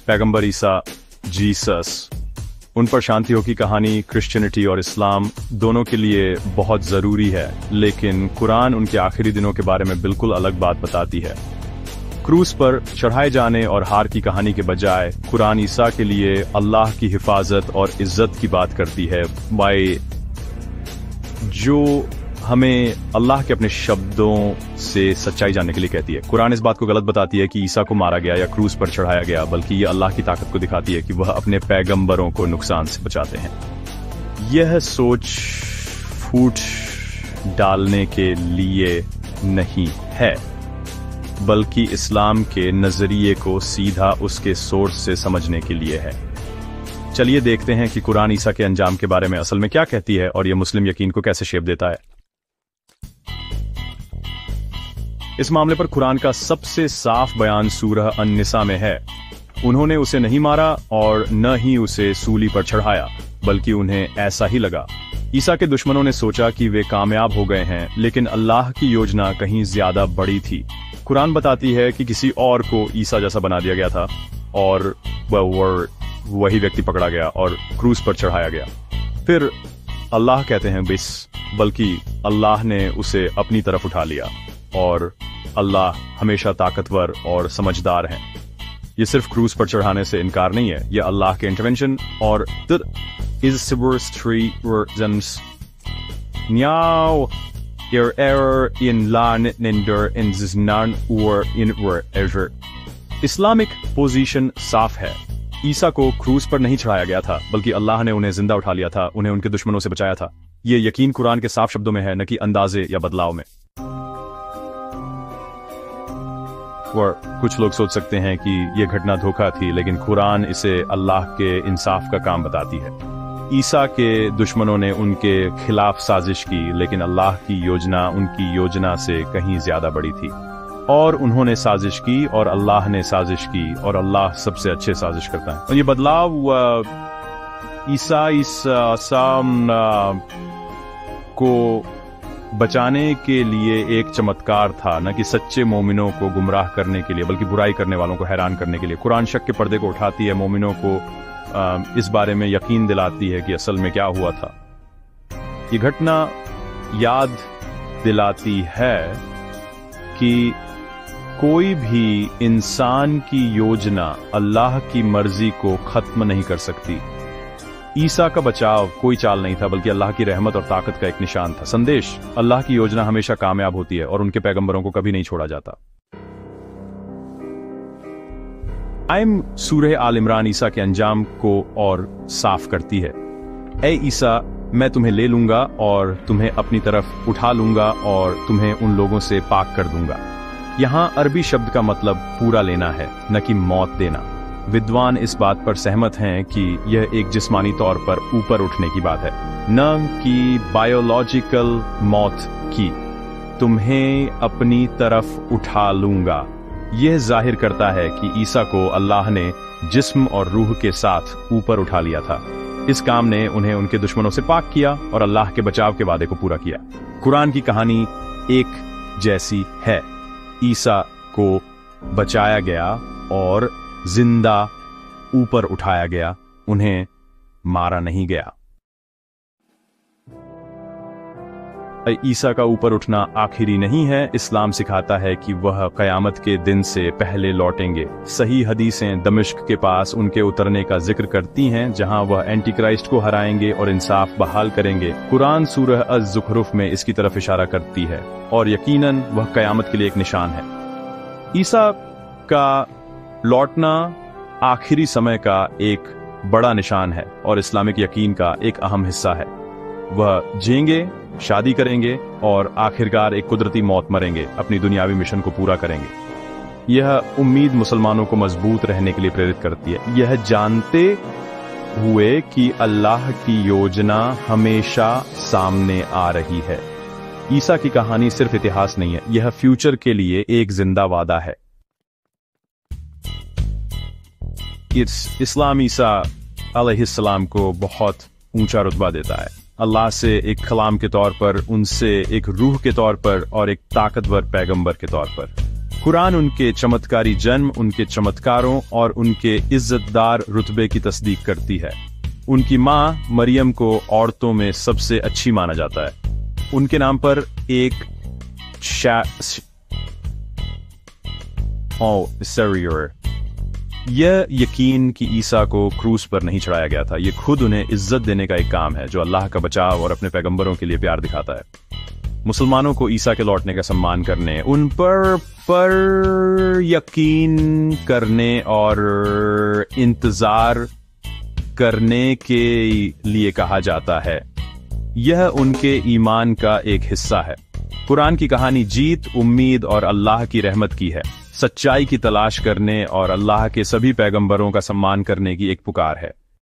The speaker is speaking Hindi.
पैगंबर ईसा जीसस, उन पर शांति हो की कहानी क्रिश्चियनिटी और इस्लाम दोनों के लिए बहुत ज़रूरी है, लेकिन कुरान उनके आखिरी दिनों के बारे में बिल्कुल अलग बात बताती है। क्रूस पर चढ़ाए जाने और हार की कहानी के बजाय कुरान ईसा के लिए अल्लाह की हिफाजत और इज्जत की बात करती है, जो हमें अल्लाह के अपने शब्दों से सच्चाई जानने के लिए कहती है। कुरान इस बात को गलत बताती है कि ईसा को मारा गया या क्रूस पर चढ़ाया गया, बल्कि ये अल्लाह की ताकत को दिखाती है कि वह अपने पैगंबरों को नुकसान से बचाते हैं। यह सोच फूट डालने के लिए नहीं है, बल्कि इस्लाम के नजरिए को सीधा उसके सोर्स से समझने के लिए है। चलिए देखते हैं कि कुरान ईसा के अंजाम के बारे में असल में क्या कहती है और यह मुस्लिम यकीन को कैसे शेप देता है। इस मामले पर कुरान का सबसे साफ बयान सूरह अन-निसा में है। उन्होंने उसे नहीं मारा और न ही उसे सूली पर चढ़ाया, बल्कि उन्हें ऐसा ही लगा। ईसा के दुश्मनों ने सोचा कि वे कामयाब हो गए हैं, लेकिन अल्लाह की योजना कहीं ज्यादा बड़ी थी। कुरान बताती है कि किसी और को ईसा जैसा बना दिया गया था और वही व्यक्ति पकड़ा गया और क्रूस पर चढ़ाया गया। फिर अल्लाह कहते हैं बल्कि अल्लाह ने उसे अपनी तरफ उठा लिया, और अल्लाह हमेशा ताकतवर और समझदार है। ये सिर्फ क्रूस पर चढ़ाने से इनकार नहीं है, यह अल्लाह के इंटरवेंशन और इस्लामिक पोजीशन साफ है। ईसा को क्रूस पर नहीं चढ़ाया गया था, बल्कि अल्लाह ने उन्हें जिंदा उठा लिया था, उन्हें उनके दुश्मनों से बचाया था। ये यकीन कुरान के साफ शब्दों में है, न कि अंदाजे या बदलाव में। और कुछ लोग सोच सकते हैं कि यह घटना धोखा थी, लेकिन कुरान इसे अल्लाह के इंसाफ का काम बताती है। ईसा के दुश्मनों ने उनके खिलाफ साजिश की, लेकिन अल्लाह की योजना उनकी योजना से कहीं ज्यादा बड़ी थी। और उन्होंने साजिश की और अल्लाह ने साजिश की, और अल्लाह सबसे अच्छे साजिश करता है। और ये बदलाव ईसा को बचाने के लिए एक चमत्कार था, न कि सच्चे मोमिनों को गुमराह करने के लिए, बल्कि बुराई करने वालों को हैरान करने के लिए। कुरान शक के पर्दे को उठाती है, मोमिनों को इस बारे में यकीन दिलाती है कि असल में क्या हुआ था। ये घटना याद दिलाती है कि कोई भी इंसान की योजना अल्लाह की मर्जी को खत्म नहीं कर सकती। ईसा का बचाव कोई चाल नहीं था, बल्कि अल्लाह की रहमत और ताकत का एक निशान था। संदेश: अल्लाह की योजना हमेशा कामयाब होती है और उनके पैगंबरों को कभी नहीं छोड़ा जाता। सूरह आल इमरान ईसा के अंजाम को और साफ करती है। ए ईसा, मैं तुम्हें ले लूंगा और तुम्हें अपनी तरफ उठा लूंगा और तुम्हें उन लोगों से पाक कर दूंगा। यहाँ अरबी शब्द का मतलब पूरा लेना है, न कि मौत देना। विद्वान इस बात पर सहमत हैं कि यह एक जिस्मानी तौर पर ऊपर उठने की बात है, न कि बायोलॉजिकल मौत की। तुम्हें अपनी तरफ उठा लूंगा, यह जाहिर करता है कि ईसा को अल्लाह ने जिस्म और रूह के साथ ऊपर उठा लिया था। इस काम ने उन्हें उनके दुश्मनों से पाक किया और अल्लाह के बचाव के वादे को पूरा किया। कुरान की कहानी एक जैसी है। ईसा को बचाया गया और जिंदा ऊपर उठाया गया, उन्हें मारा नहीं गया। ईसा का ऊपर उठना आखिरी नहीं है। इस्लाम सिखाता है कि वह कयामत के दिन से पहले लौटेंगे। सही हदीसें दमिश्क के पास उनके उतरने का जिक्र करती हैं, जहां वह एंटी क्राइस्ट को हराएंगे और इंसाफ बहाल करेंगे। कुरान सूरह अज़-ज़ुख़रुफ़ में इसकी तरफ इशारा करती है, और यकीनन वह कयामत के लिए एक निशान है। ईसा का लौटना आखिरी समय का एक बड़ा निशान है और इस्लामिक यकीन का एक अहम हिस्सा है। वह जिएंगे, शादी करेंगे और आखिरकार एक कुदरती मौत मरेंगे, अपनी दुनियावी मिशन को पूरा करेंगे। यह उम्मीद मुसलमानों को मजबूत रहने के लिए प्रेरित करती है, यह जानते हुए कि अल्लाह की योजना हमेशा सामने आ रही है। ईसा की कहानी सिर्फ इतिहास नहीं है, यह फ्यूचर के लिए एक जिंदा वादा है। इस्लाम ईसा अलैहिस्सलाम को बहुत ऊंचा रुतबा देता है, अल्लाह से एक कलाम के तौर पर, उनसे एक रूह के तौर पर और एक ताकतवर पैगंबर के तौर पर। कुरान उनके चमत्कारी जन्म, उनके चमत्कारों और उनके इज्जतदार रुतबे की तस्दीक करती है। उनकी मां मरियम को औरतों में सबसे अच्छी माना जाता है। उनके नाम पर एक यह यकीन कि ईसा को क्रूस पर नहीं चढ़ाया गया था, यह खुद उन्हें इज्जत देने का एक काम है जो अल्लाह का बचाव और अपने पैगंबरों के लिए प्यार दिखाता है। मुसलमानों को ईसा के लौटने का सम्मान करने, उन पर यकीन करने और इंतजार करने के लिए कहा जाता है। यह उनके ईमान का एक हिस्सा है। कुरान की कहानी जीत, उम्मीद और अल्लाह की रहमत की है। सच्चाई की तलाश करने और अल्लाह के सभी पैगंबरों का सम्मान करने की एक पुकार है।